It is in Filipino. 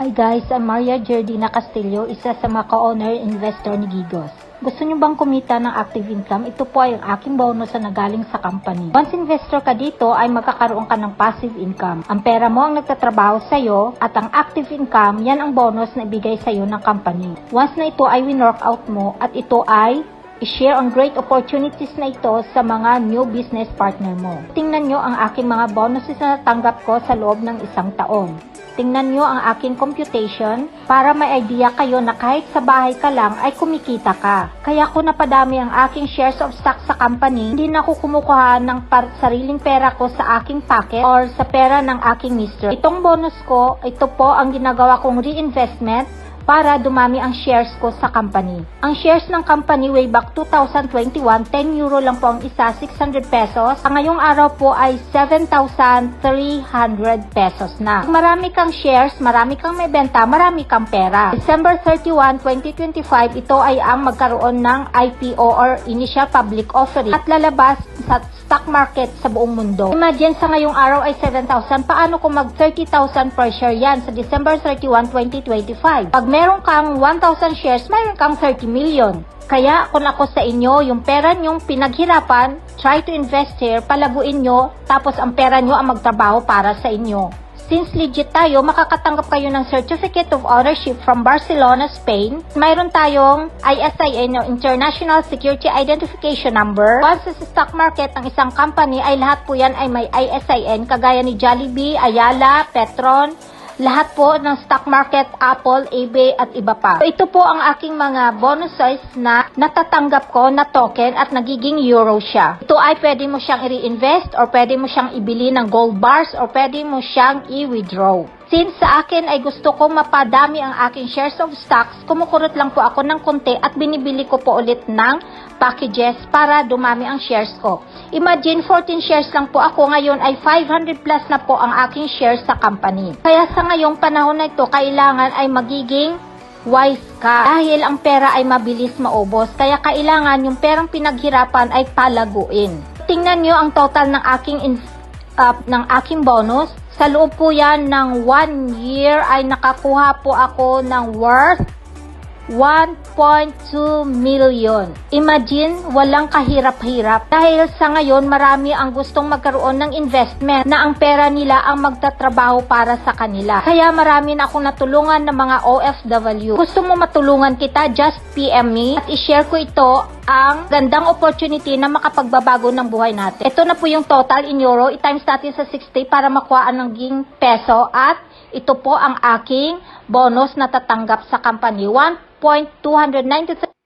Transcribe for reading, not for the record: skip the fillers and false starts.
Hi guys, I'm Maria Jerdina Castillo, isa sa mga co-owner investor ni Gigos. Gusto nyo bang kumita ng active income? Ito po ay ang aking bonus na nagaling sa company. Once investor ka dito ay magkakaroon ka ng passive income. Ang pera mo ang nagtatrabaho sa'yo at ang active income, yan ang bonus na ibigay sa'yo ng company. Once na ito ay win-work out mo at ito ay i-share ang great opportunities na ito sa mga new business partner mo. Tingnan nyo ang aking mga bonuses na natanggap ko sa loob ng isang taon. Tingnan nyo ang aking computation para may idea kayo na kahit sa bahay ka lang ay kumikita ka. Kaya kung napadami ang aking shares of stock sa company, hindi na ako kumukuha ng sariling pera ko sa aking pocket or sa pera ng aking mister. Itong bonus ko, ito po ang ginagawa kong reinvestment para dumami ang shares ko sa company. Ang shares ng company way back 2021, 10 euro lang po ang isa, 600 pesos. Ang ngayong araw po ay 7,300 pesos na. Kung marami kang shares, marami kang may benta, marami kang pera. December 31, 2025, ito ay ang magkaroon ng IPO or Initial Public Offering at lalabas sa stock market sa buong mundo. Imagine sa ngayong araw ay 7,000. Paano kung mag 30,000 per share yan sa December 31, 2025? Pag meron kang 1,000 shares, mayroon kang 30 million. Kaya kung ako sa inyo, yung pera nyong pinaghirapan, try to invest here, palaguin nyo, tapos ang pera nyo ang magtrabaho para sa inyo. Since legit tayo, makakatanggap kayo ng Certificate of Ownership from Barcelona, Spain. Mayroon tayong ISIN, International Security Identification Number. Once sa stock market ng isang company, ay lahat po yan ay may ISIN, kagaya ni Jollibee, Ayala, Petron, lahat po ng stock market, Apple, eBay, at iba pa. So, ito po ang aking mga bonuses na natatanggap ko na token at nagiging euro siya. Ito ay pwede mo siyang i-reinvest or pwede mo siyang ibili ng gold bars or pwede mo siyang i-withdraw. Since sa akin ay gusto kong mapadami ang aking shares of stocks, kumukurot lang po ako ng konti at binibili ko po ulit ng packages para dumami ang shares ko. Imagine 14 shares lang po ako, ngayon ay 500 plus na po ang aking shares sa company. Kaya sa ngayong panahon na ito, kailangan ay magiging wise ka dahil ang pera ay mabilis maubos. Kaya kailangan yung perang pinaghirapan ay palaguin. Tingnan nyo ang total ng aking bonus. Sa loob po yan ng 1 year ay nakakuha po ako ng worth 1.2 million. Imagine, walang kahirap-hirap. Dahil sa ngayon, marami ang gustong magkaroon ng investment na ang pera nila ang magtatrabaho para sa kanila. Kaya marami na akong natulungan ng mga OFW. Gusto mo matulungan kita, just PM me at i-share ko ito ang gandang opportunity na makapagbabago ng buhay natin. Ito na po yung total in euro. I-times natin sa 60 para makuha ng peso at ito po ang aking bonus na tatanggap sa company. 1.293